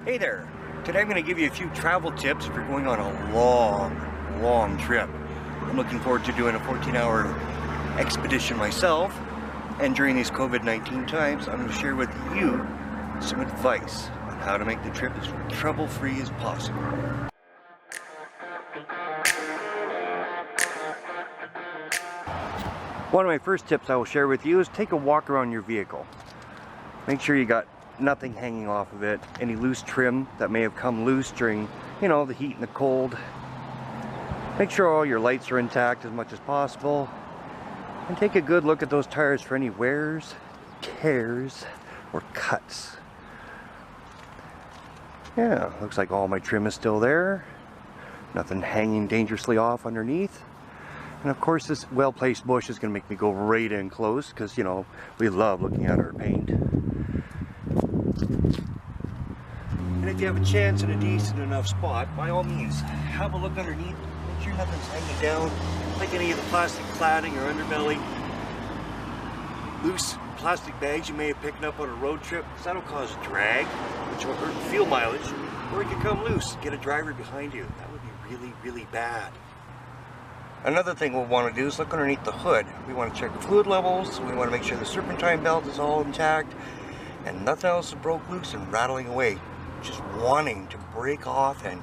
Hey there! Today I'm going to give you a few travel tips if you're going on a long trip. I'm looking forward to doing a 14-hour expedition myself, and during these COVID-19 times I'm going to share with you some advice on how to make the trip as trouble-free as possible. One of my first tips I will share with you is take a walk around your vehicle. Make sure you got nothing hanging off of it, any loose trim that may have come loose during, the heat and the cold. Make sure all your lights are intact as much as possible, and take a good look at those tires for any wears, tears, or cuts. Yeah, looks like all my trim is still there. Nothing hanging dangerously off underneath. And of course this well-placed bush is going to make me go right in close because, we love looking at our paint. And if you have a chance in a decent enough spot, by all means, have a look underneath. Make sure nothing's hanging down, like any of the plastic cladding or underbelly. Loose plastic bags you may have picked up on a road trip, because that'll cause drag, which will hurt fuel mileage, or it could come loose, get a driver behind you. That would be really bad. Another thing we'll want to do is look underneath the hood. We want to check the fluid levels, we want to make sure the serpentine belt is all intact, and nothing else broke loose and rattling away, just wanting to break off and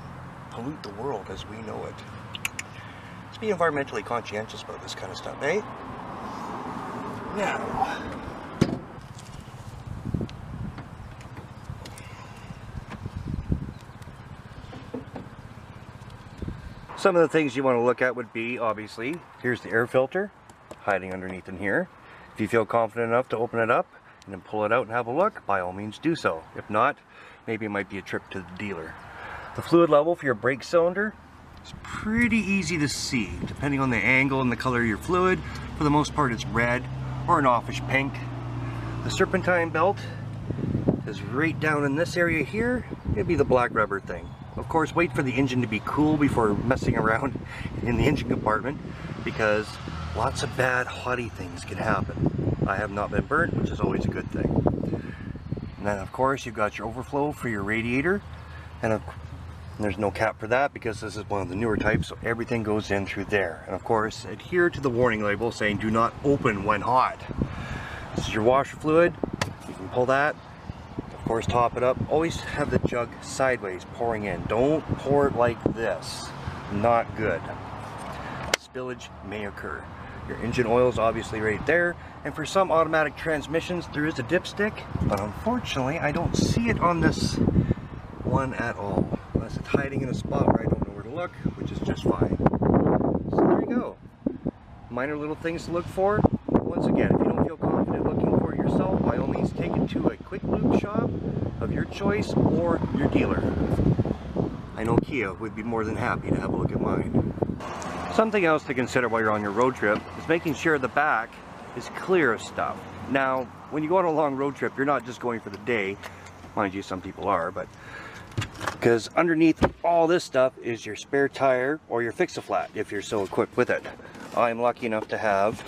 pollute the world as we know it. Let's be environmentally conscientious about this kind of stuff, eh? Now, some of the things you want to look at would be, obviously, here's the air filter hiding underneath in here. If you feel confident enough to open it up and then pull it out and have a look, by all means do so. If not, maybe it might be a trip to the dealer. The fluid level for your brake cylinder is pretty easy to see, depending on the angle and the color of your fluid. For the most part it's red or an offish pink. The serpentine belt is right down in this area here. It'd be the black rubber thing. Of course, wait for the engine to be cool before messing around in the engine compartment, because lots of bad hottie things can happen. I have not been burnt, which is always a good thing. And then of course you've got your overflow for your radiator, and there's no cap for that because this is one of the newer types, so everything goes in through there. And of course adhere to the warning label saying do not open when hot. This is your washer fluid. You can pull that. Of course, top it up. Always have the jug sideways pouring in. Don't pour it like this. Not good. Spillage may occur. Your engine oil is obviously right there, and for some automatic transmissions there is a dipstick, but unfortunately I don't see it on this one at all, unless it's hiding in a spot where I don't know where to look, which is just fine. So there you go. Minor little things to look for. Once again, if you don't feel confident looking for it yourself, by all means take it to a quick lube shop of your choice or your dealer. I know Kia would be more than happy to have a look at mine. Something else to consider while you're on your road trip is making sure the back is clear of stuff. Now, when you go on a long road trip, you're not just going for the day. Mind you, some people are, but because underneath all this stuff is your spare tire or your fix-a-flat if you're so equipped with it. I'm lucky enough to have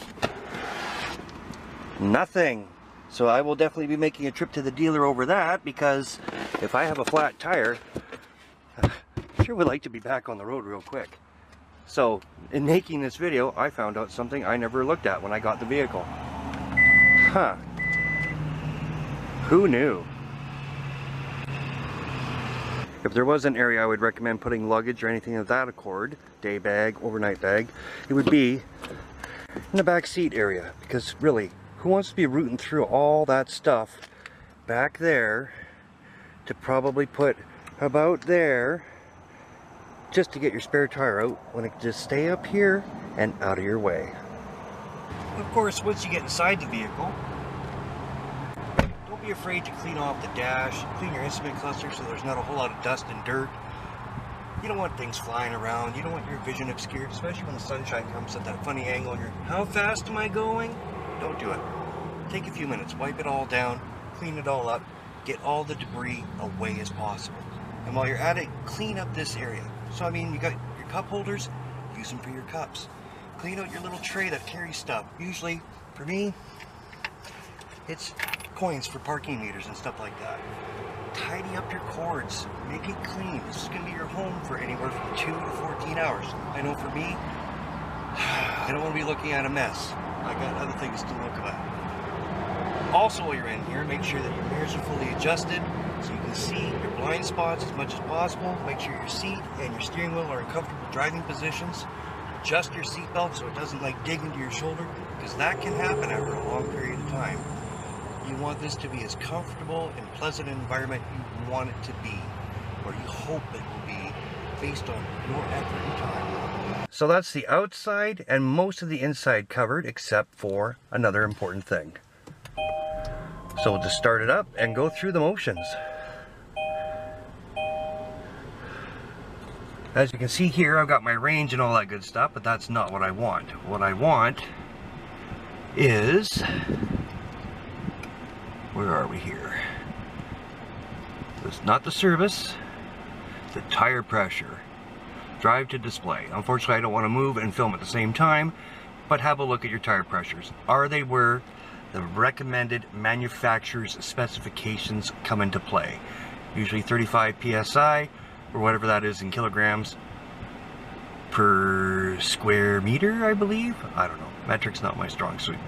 nothing, so I will definitely be making a trip to the dealer over that, because if I have a flat tire, I sure would like to be back on the road real quick. So in making this video, I found out something I never looked at when I got the vehicle. Huh. Who knew? If there was an area I would recommend putting luggage or anything of that accord, day bag, overnight bag, it would be in the back seat area, because really, who wants to be rooting through all that stuff back there to probably put about there just to get your spare tire out when it just stay up here and out of your way. Of course, once you get inside the vehicle, don't be afraid to clean off the dash, clean your instrument cluster so there's not a whole lot of dust and dirt. You don't want things flying around, you don't want your vision obscured, especially when the sunshine comes at that funny angle and you're, how fast am I going? Don't do it. Take a few minutes, wipe it all down, clean it all up, get all the debris away as possible. And while you're at it, clean up this area. So I mean, you got your cup holders, use them for your cups. Clean out your little tray that carries stuff. Usually, for me, it's coins for parking meters and stuff like that. tidy up your cords. Make it clean. This is going to be your home for anywhere from 2 to 14 hours. I know for me, I don't want to be looking at a mess. I got other things to look at. Also, while you're in here, make sure that your mirrors are fully adjusted so you can see your blind spots as much as possible. Make sure your seat and your steering wheel are in comfortable driving positions. Adjust your seat belt so it doesn't like dig into your shoulder, because that can happen after a long period of time. You want this to be as comfortable and pleasant an environment you want it to be, or you hope it will be, based on your effort and time. So that's the outside and most of the inside covered, except for another important thing. So we'll just start it up and go through the motions. As you can see here, I've got my range and all that good stuff, but that's not what I want. What I want is, where are we here? It's not the service, the tire pressure. Drive to display. Unfortunately, I don't want to move and film at the same time, but have a look at your tire pressures. Are they where the recommended manufacturer's specifications come into play? Usually 35 psi, or whatever that is in kilograms per square meter, I believe. I don't know. Metric's not my strong suit.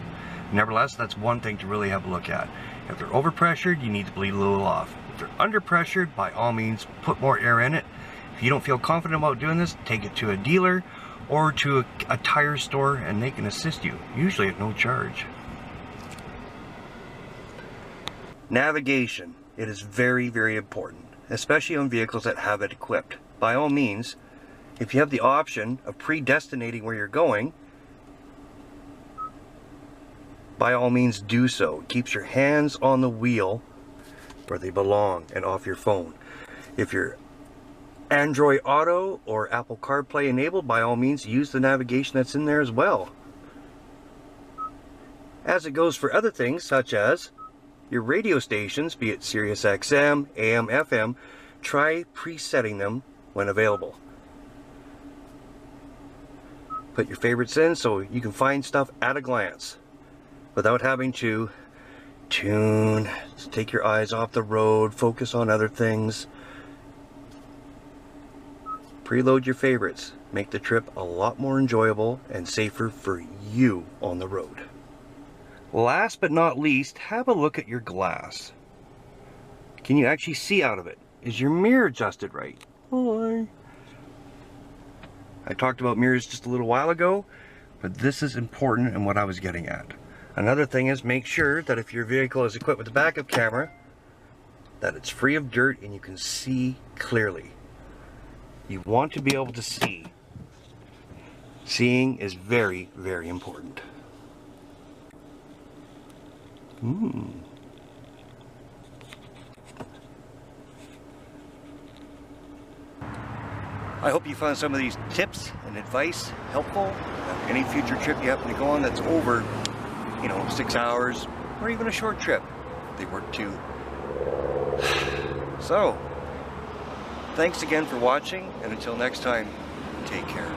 Nevertheless, that's one thing to really have a look at. If they're overpressured, you need to bleed a little off. If they're underpressured, by all means, put more air in it. If you don't feel confident about doing this, take it to a dealer or to a tire store and they can assist you, usually at no charge. Navigation. It is very, very important, especially on vehicles that have it equipped. By all means, if you have the option of predestinating where you're going, by all means do so. It keeps your hands on the wheel where they belong and off your phone. If you're Android Auto or Apple CarPlay enabled, by all means use the navigation that's in there as well. As it goes for other things such as your radio stations, be it Sirius XM, AM, FM, try presetting them when available. Put your favorites in so you can find stuff at a glance without having to tune, take your eyes off the road, focus on other things. Preload your favorites. Make the trip a lot more enjoyable and safer for you on the road. Last but not least, have a look at your glass. Can you actually see out of it? Is your mirror adjusted right? Hi. I talked about mirrors just a little while ago, but this is important and what I was getting at. Another thing is, make sure that if your vehicle is equipped with a backup camera, that it's free of dirt and you can see clearly. You want to be able to see. Seeing is very, very important. I hope you found some of these tips and advice helpful. Any future trip you happen to go on that's over, 6 hours, or even a short trip, they work too. So, thanks again for watching, and until next time, take care.